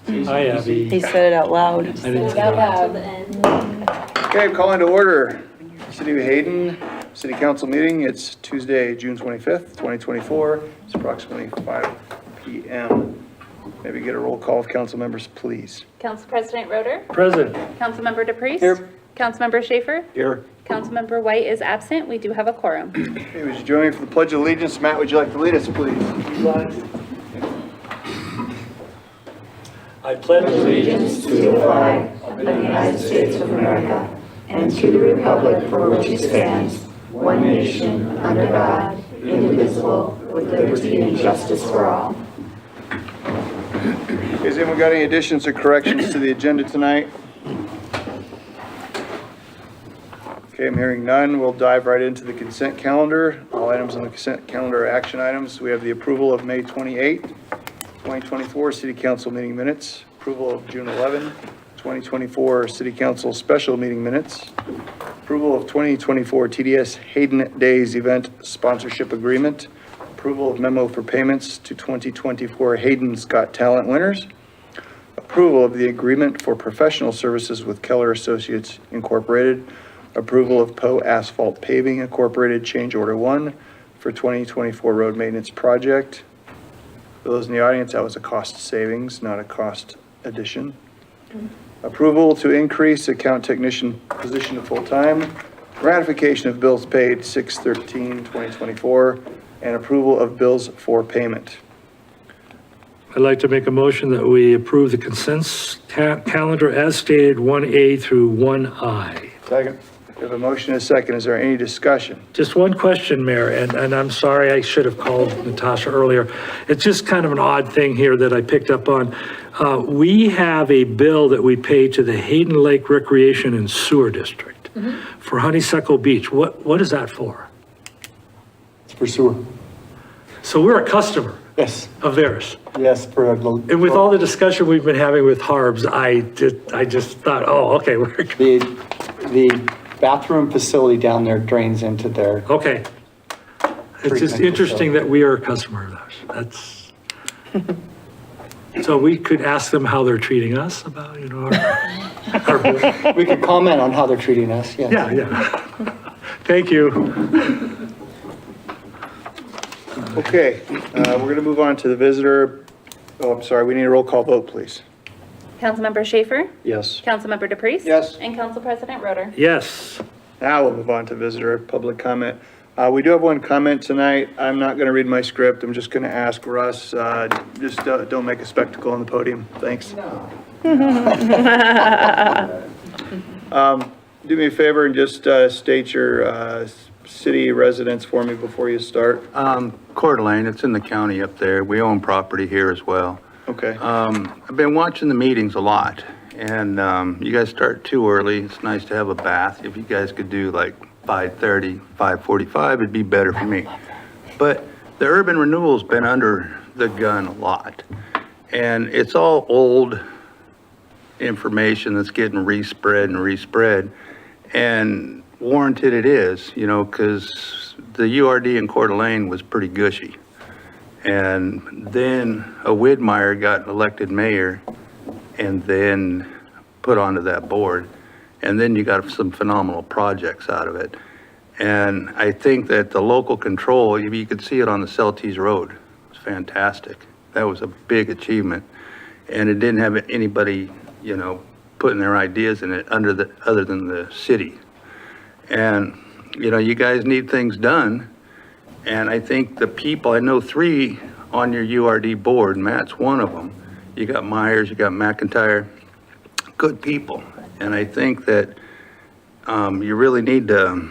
Hi, Abby. He said it out loud. I didn't see Out that. loud. Okay, call into order. City of Hayden, City Council meeting. It's Tuesday, June 25th, 2024. It's approximately 5 p.m. Maybe get a roll call of council members, please. Council President Roeder? Present. Councilmember DePriest? Here. Councilmember Schaefer? Here. Councilmember White is absent. We do have a quorum. Okay, would you join me for the Pledge of Allegiance? Matt, would you like to lead us, please? I pledge allegiance to the flag of the United States of America and to the republic for which it stands, one nation, under God, indivisible, with liberty and justice for all. Has anyone got any additions or corrections to the agenda tonight? Okay, I'm hearing none. We'll dive right into the consent calendar. All items on the consent calendar are action items. We have the approval of May 28, 2024 City Council meeting minutes, approval of June 11, 2024 City Council special meeting minutes, approval of 2024 TDS Hayden Days event sponsorship agreement, approval of memo for payments to 2024 Hayden's Got Talent winners, approval of the agreement for professional services with Keller Associates Incorporated, approval of Poe Asphalt Paving Incorporated Change Order 1 for 2024 road maintenance project. For those in the audience, that was a cost savings, not a cost addition. Approval to increase account technician position to full-time, ratification of bills paid 6/13/2024, and approval of bills for payment. I'd like to make a motion that we approve the consent calendar as stated, 1A through 1I. Second. We have a motion and a second. Is there any discussion? Just one question, Mayor, and I'm sorry, I should have called Natasha earlier. It's just kind of an odd thing here that I picked up on. We have a bill that we pay to the Hayden Lake Recreation and Sewer District for Honeysuckle Beach. What is that for? It's for sewer. So we're a customer Yes, of theirs. yes, for a And with all the discussion we've been having with Harbs, I just thought, oh, okay, we're, the bathroom facility down there drains into their, okay. It's just Treatment interesting that we are a customer of theirs. That's, so we could ask them how they're treating us about, our we could comment on how they're treating us, yes. yeah. Thank you. Okay, we're going to move on to the visitor. Oh, I'm sorry, we need a roll call vote, please. Councilmember Schaefer? Yes. Councilmember DePriest? Yes. And Council President Roeder? Yes. Now we'll move on to visitor public comment. We do have one comment tonight. I'm not going to read my script. I'm just going to ask Russ, just don't make a spectacle on the podium. Thanks. Do me a favor and just state your city residence for me before you start. Coeur d'Alene, it's in the county up there. We own property here as well. Okay. I've been watching the meetings a lot, and you guys start too early. It's nice to have a bath. If you guys could do like 5:30, 5:45, it'd be better for me. But the urban renewal's been under the gun a lot, and it's all old information that's getting respread and respread, and warranted it is, because the URD in Coeur d'Alene was pretty gushy. And then a Widmeyer got elected mayor and then put onto that board. And then you got some phenomenal projects out of it. And I think that the local control, you could see it on the Celtice Road. It was fantastic. That was a big achievement. And it didn't have anybody, putting their ideas in it other than the city. And, you guys need things done. And I think the people, I know 3 on your URD board, Matt's one of them. You got Myers, you got McIntyre, good people. And I think that you really need to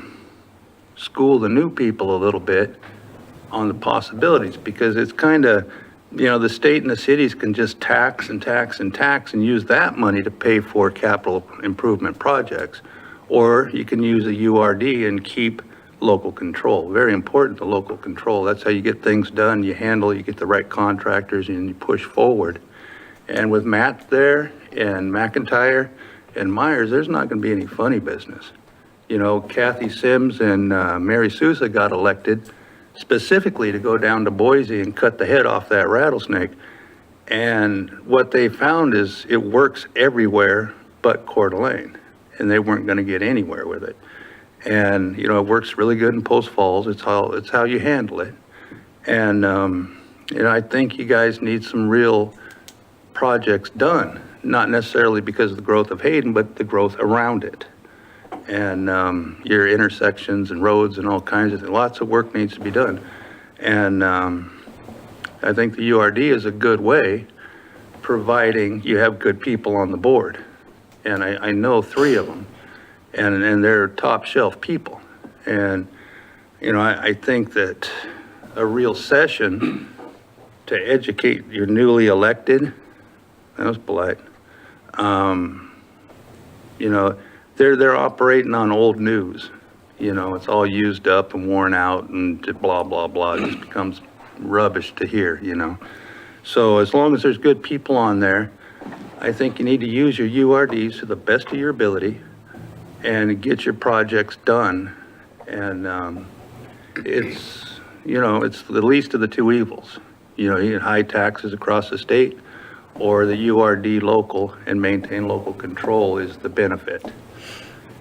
school the new people a little bit on the possibilities, because it's kind of, the state and the cities can just tax and tax and tax and use that money to pay for capital improvement projects. Or you can use a URD and keep local control. Very important, the local control. That's how you get things done. You handle, you get the right contractors, and you push forward. And with Matt there and McIntyre and Myers, there's not going to be any funny business. Kathy Sims and Mary Sousa got elected specifically to go down to Boise and cut the head off that rattlesnake. And what they found is it works everywhere but Coeur d'Alene, and they weren't gonna get anywhere with it. And, you know, it works really good in Post Falls. It's how you handle it. And, you know, I think you guys need some real projects done, not necessarily because of the growth of Hayden, but the growth around it. And, your intersections and roads and all kinds of things, lots of work needs to be done. And, I think the URD is a good way, providing you have good people on the board. And I know 3 of them, and they're top shelf people. And, you know, I think that a real session to educate your newly elected, that was polite, you know, they're operating on old news. You know, it's all used up and worn out and just blah, blah, blah. It just becomes rubbish to hear, you know. So as long as there's good people on there, I think you need to use your URDs to the best of your ability and get your projects done. And it's, you know, it's the least of the 2 evils. You know, you get high taxes across the state, or the URD local and maintain local control is the benefit.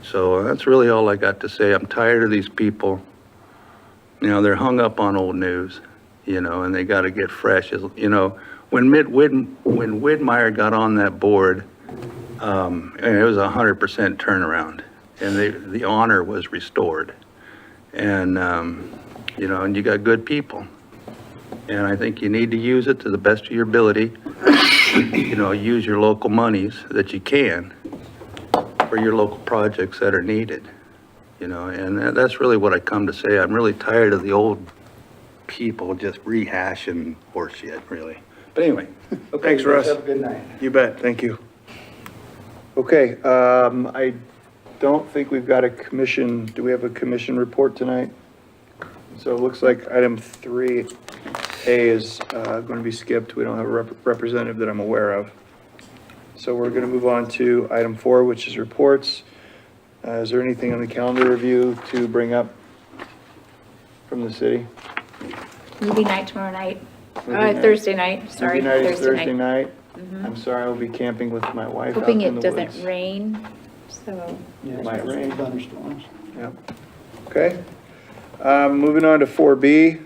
So that's really all I got to say. I'm tired of these people. You know, they're hung up on old news, you know, and they got to get fresh. You know, when Widmeyer got on that board, and it was 100% turnaround, and the honor was restored. And, you know, and you got good people. And I think you need to use it to the best of your ability. You know, use your local monies that you can for your local projects that are needed, you know, and that's really what I come to say. I'm really tired of the old people just rehashing horseshit, really. But anyway. Okay, Thanks, Russ. Have a good night. You bet, thank you. Okay, I don't think we've got a commission, do we have a commission report tonight? So it looks like item 3A is going to be skipped. We don't have a representative that I'm aware of. So we're going to move on to item 4, which is reports. Is there anything on the calendar review to bring up from the city? Movie night tomorrow night. Movie night. Thursday night, sorry. Movie night is Thursday Thursday night. I'm sorry, I'll be camping with my wife out Hoping in it the doesn't woods. rain, so. It might rain. Thunderstorms. Yep. Okay. Moving on to 4B,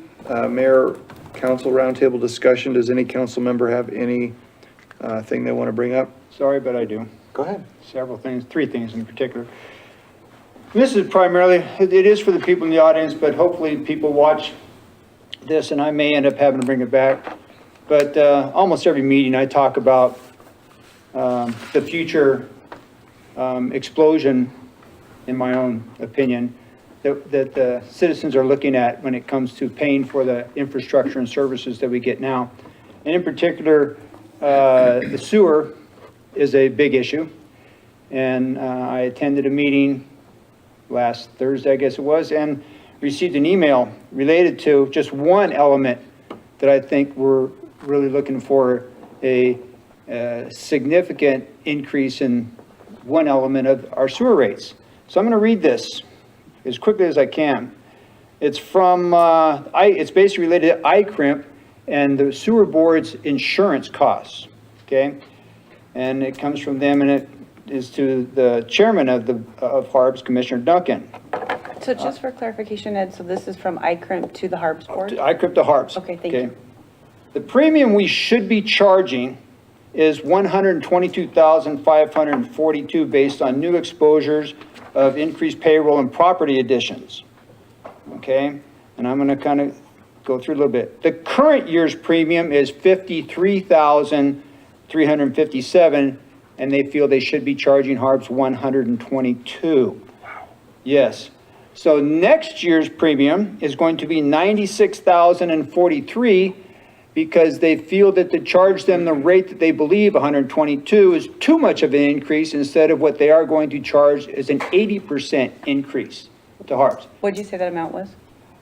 Mayor Council Roundtable Discussion. Does any council member have any thing they want to bring up? Sorry, but I do. Go ahead. Several things, 3 things in particular. This is primarily, it is for the people in the audience, but hopefully people watch this, and I may end up having to bring it back. But almost every meeting I talk about the future explosion, in my own opinion, that the citizens are looking at when it comes to paying for the infrastructure and services that we get now. And in particular, the sewer is a big issue. And I attended a meeting last Thursday, I guess it was, and received an email related to just one element that I think we're really looking for a significant increase in one element of our sewer rates. So I'm going to read this as quickly as I can. It's from, it's basically related to ICRIMP and the sewer board's insurance costs, okay? And it comes from them, and it is to the chairman of HARBS, Commissioner Duncan. So just for clarification, Ed, so this is from ICRIMP to the HARBS board? ICRIMP to HARBS. Okay, thank you. The premium we should be charging is $122,542 based on new exposures of increased payroll and property additions. Okay, and I'm gonna kind of go through a little bit. The current year's premium is $53,357, and they feel they should be charging HARBS $122. Wow. Yes. So next year's premium is going to be $96,043 because they feel that to charge them the rate that they believe, 122, is too much of an increase instead of what they are going to charge is an 80% increase to HARBS. What'd you say that amount was?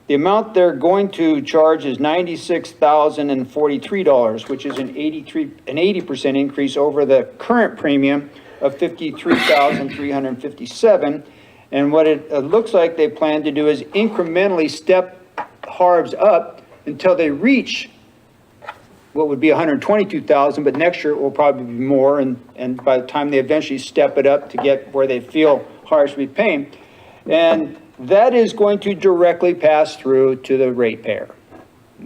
The amount they're going to charge is $96,043, which is an 80% increase over the current premium of $53,357. And what it looks like they plan to do is incrementally step HARBS up until they reach what would be 122,000, but next year it will probably be more, and by the time they eventually step it up to get where they feel hard to be paying. And that is going to directly pass through to the ratepayer,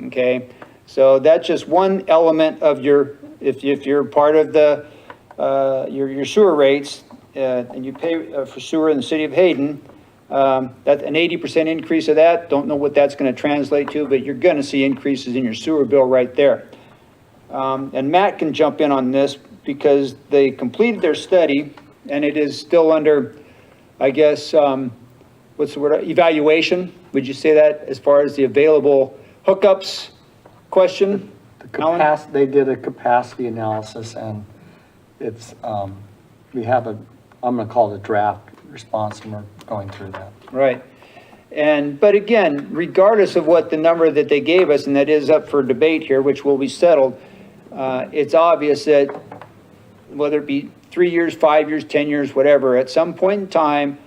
okay? So that's just one element of your, if you're part of the, your sewer rates, and you pay for sewer in the city of Hayden, that an 80% increase of that, don't know what that's gonna translate to, but you're gonna see increases in your sewer bill right there. And Matt can jump in on this because they completed their study and it is still under, I guess, what's the word, evaluation? Would you say that as far as the available hookups question? Alan? They did a capacity analysis and it's, we have a, I'm gonna call it a draft response and we're going through that. Right. But again, regardless of what the number that they gave us, and that is up for debate here, which will be settled, it's obvious that whether it be 3 years, 5 years, 10 years, whatever, at some point in time,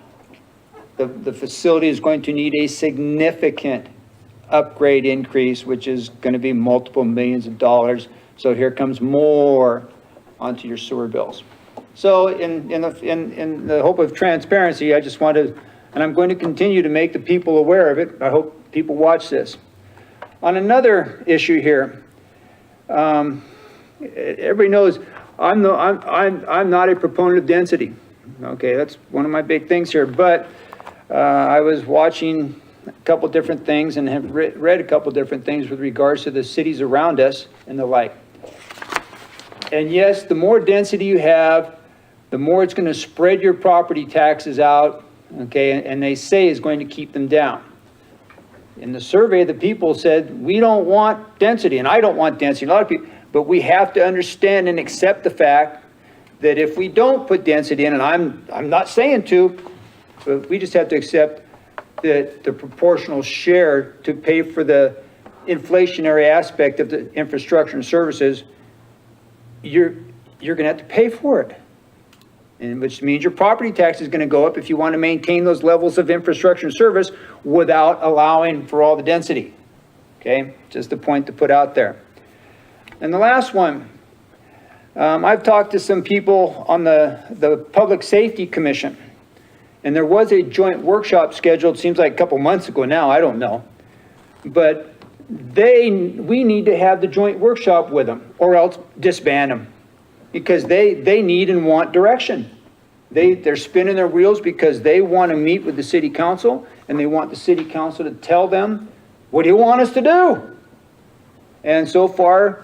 the facility is going to need a significant upgrade increase, which is going to be multiple millions of dollars. So here comes more onto your sewer bills. So in the hope of transparency, I just wanted, and I'm going to continue to make the people aware of it. I hope people watch this. On another issue here, everybody knows I'm not a proponent of density. Okay, that's one of my big things here. But I was watching a couple different things and have read a couple different things with regards to the cities around us and the like. And yes, the more density you have, the more it's going to spread your property taxes out, okay, and they say is going to keep them down. In the survey, the people said, we don't want density, and I don't want density, a lot of people, but we have to understand and accept the fact that if we don't put density in, and I'm not saying to, but we just have to accept that the proportional share to pay for the inflationary aspect of the infrastructure and services, you're going to have to pay for it. And which means your property tax is going to go up if you want to maintain those levels of infrastructure and service without allowing for all the density. Okay, just a point to put out there. And the last one, I've talked to some people on the Public Safety Commission, and there was a joint workshop scheduled, seems like a couple months ago now, I don't know. But we need to have the joint workshop with them or else disband them. Because they need and want direction. They're spinning their wheels because they want to meet with the city council and they want the city council to tell them, what do you want us to do? And so far,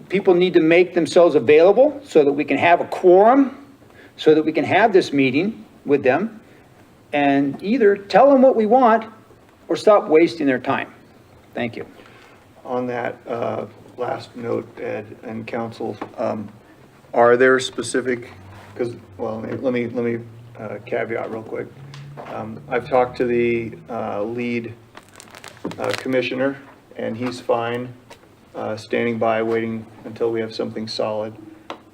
people need to make themselves available so that we can have a quorum, so that we can have this meeting with them and either tell them what we want or stop wasting their time. Thank you. On that last note, Ed and council, are there specific, because, well, let me caveat real quick. I've talked to the lead commissioner, and he's fine standing by, waiting until we have something solid.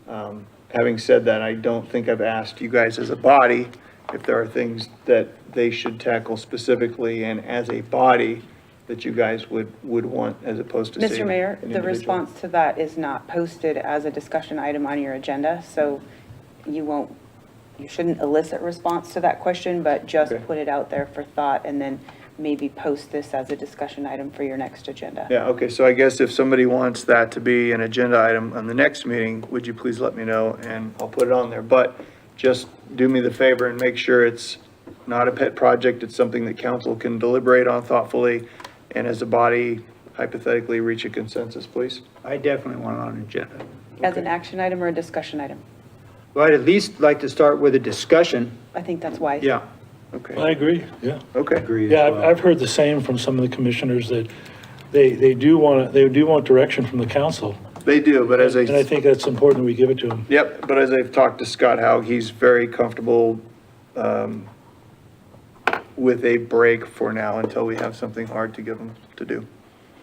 Having said that, I don't think I've asked you guys as a body if there are things that they should tackle specifically and as a body that you guys would want as opposed to say Mr. Mayor, an the individual. response to that is not posted as a discussion item on your agenda, so you shouldn't elicit response to that question, but just Okay. put it out there for thought and then maybe post this as a discussion item for your next agenda. Yeah, okay, so I guess if somebody wants that to be an agenda item on the next meeting, would you please let me know and I'll put it on there. But just do me the favor and make sure it's not a pet project, it's something that council can deliberate on thoughtfully and as a body hypothetically reach a consensus, please. I definitely want it on an agenda. As an action item or a discussion item? Well, I'd at least like to start with a discussion. I think that's wise. Yeah. Okay, I agree, yeah. okay. Yeah, I've heard the same from some of the commissioners that they do want direction from the council. They do, but as And I think that's important we give it to them. Yep, but as I've talked to Scott Howe, he's very comfortable with a break for now until we have something hard to give him to do.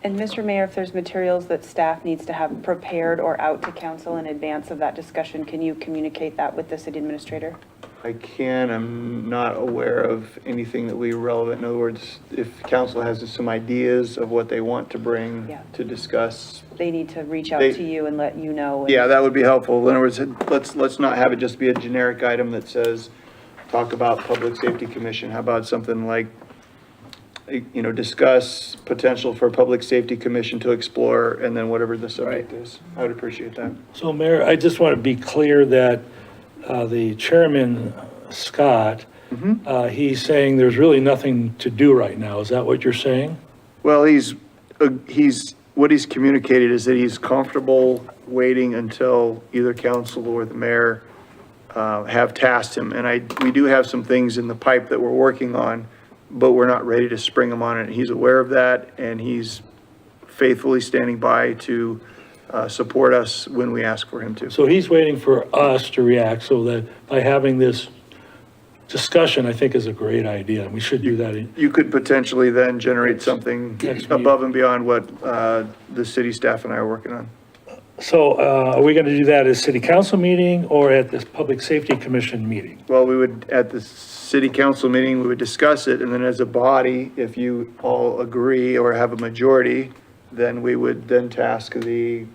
And Mr. Mayor, if there's materials that staff needs to have prepared or out to council in advance of that discussion, can you communicate that with the city administrator? I'm not aware of anything that would be relevant. In other words, if council has some ideas of what they want to bring Yeah. to discuss, They need to reach out They- to you and let you know. and- yeah, that would be helpful. In other words, let's not have it just be a generic item that says, talk about Public Safety Commission. How about something like, discuss potential for Public Safety Commission to explore, and then whatever the subject is. I would appreciate that. So Mayor, I just want to be clear that the chairman, Scott, he's saying there's really nothing to do right now. Is that what you're saying? Well, what he's communicated is that he's comfortable waiting until either council or the mayor have tasked him. And we do have some things in the pipe that we're working on, but we're not ready to spring him on it. He's aware of that, and he's faithfully standing by to support us when we ask for him to. So he's waiting for us to react, so that by having this discussion, I think is a great idea. We should do that. You could potentially then generate something Next meeting. above and beyond what the city staff and I are working on. So are we going to do that at a city council meeting or at this Public Safety Commission meeting? Well, we would, at the city council meeting, we would discuss it, and then as a body, if you all agree or have a majority, then we would then task the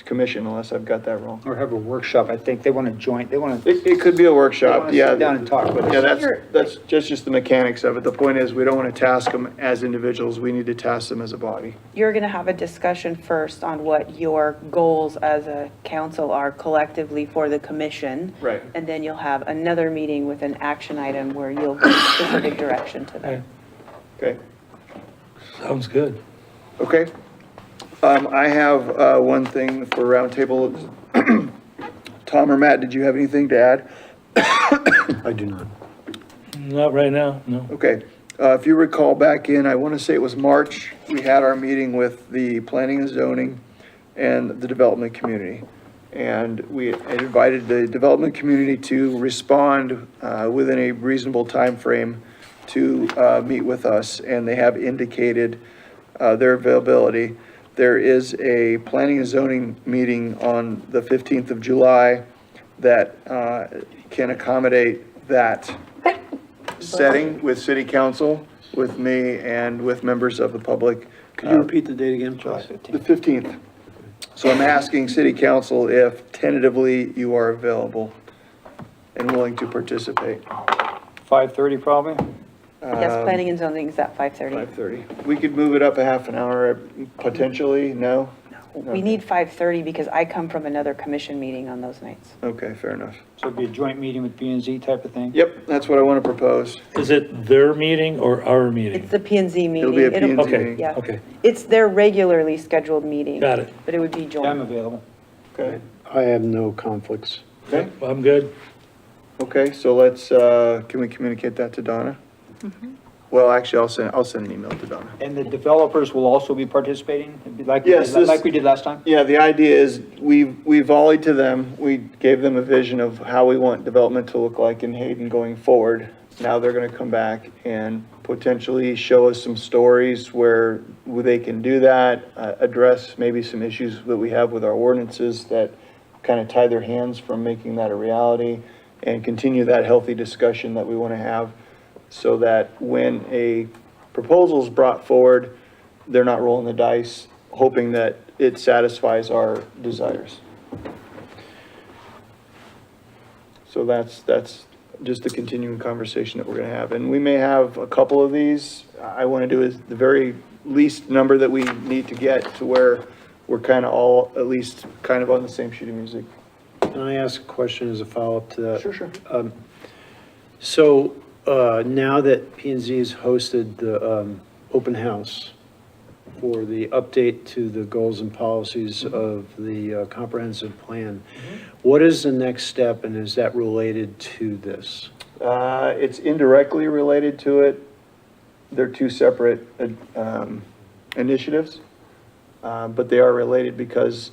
commission, unless I've got that wrong. Or have a workshop. I think they want to join, they want to It could be a workshop, yeah. sit down and talk with us. Yeah, that's just the mechanics of it. The point is, we don't want to task them as individuals, we need to task them as a body. You're going to have a discussion first on what your goals as a council are collectively for the commission. Right. And then you'll have another meeting with an action item where you'll give specific direction to them. Okay? Sounds good. Okay. I have one thing for roundtable. Tom or Matt, did you have anything to add? I do not. Not right now, no. Okay. If you recall back in, I want to say it was March, we had our meeting with the planning and zoning and the development community. And we had invited the development community to respond within a reasonable time frame to meet with us, and they have indicated their availability. There is a planning and zoning meeting on the 15th of July that can accommodate that setting with city council, with me, and with members of the public. Could you repeat the date again, July please? 15th. The 15th. So I'm asking city council if tentatively you are available and willing to participate. 5:30 probably? Yes, planning and zoning is at 5:30. 5:30. We could move it up a half an hour, potentially, no? We need 5:30 because I come from another commission meeting on those nights. Okay, fair enough. So it'd be a joint meeting with P and Z type of thing? Yep, that's what I want to propose. Is it their meeting or our meeting? It's the P and Z meeting. It'll be a P&Z Okay, meeting. Yeah. okay, It's their regularly scheduled meeting. got it. But it would be Yeah, I'm joint. available. Okay, I have no conflicts. okay, I'm good. okay, so let's, can we communicate that to Donna? Well, actually, I'll send an email to Donna. And the developers will also be participating, It'd be like Yes, this- like we did last time? Yeah, the idea is we volleyed to them. We gave them a vision of how we want development to look like in Hayden going forward. Now they're going to come back and potentially show us some stories where they can do that, address maybe some issues that we have with our ordinances that kind of tie their hands from making that a reality, and continue that healthy discussion that we want to have, so that when a proposal is brought forward, they're not rolling the dice, hoping that it satisfies our desires. So that's just a continuing conversation that we're gonna have. And we may have a couple of these. I wanna do is the very least number that we need to get to where we're kind of all, at least, kind of on the same sheet of music. Can I ask a question as a follow-up to that? Sure, sure. So now that P and Z has hosted the open house for the update to the goals and policies of the comprehensive plan, what is the next step, and is that related to this? It's indirectly related to it. They're two separate initiatives, but they are related because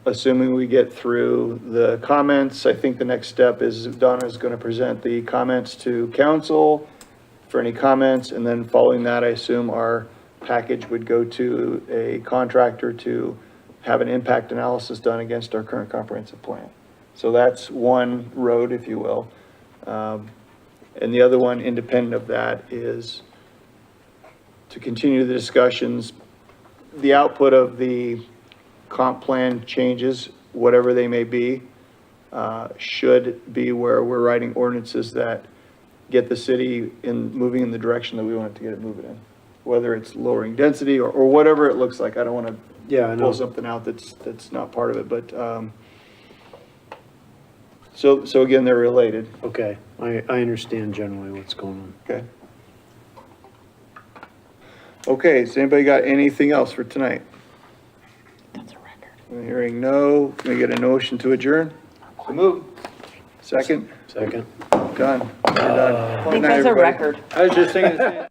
assuming we get through the comments, I think the next step is Donna's going to present the comments to council for any comments, and then following that, I assume our package would go to a contractor to have an impact analysis done against our current comprehensive plan. So that's one road, if you will. And the other one, independent of that, is to continue the discussions. The output of the comp plan changes, whatever they may be, should be where we're writing ordinances that get the city moving in the direction that we want it to get it moving in. Whether it's lowering density or whatever it looks like. I don't want to Yeah, I know. pull something out that's not part of it, but, so again, they're related. Okay, I understand generally what's going on. Okay. Okay, has anybody got anything else for tonight? That's a record. I'm hearing no. Can we get a motion to adjourn? So move. Second? Second. Done. We're done. I think that's a record. I was just thinking.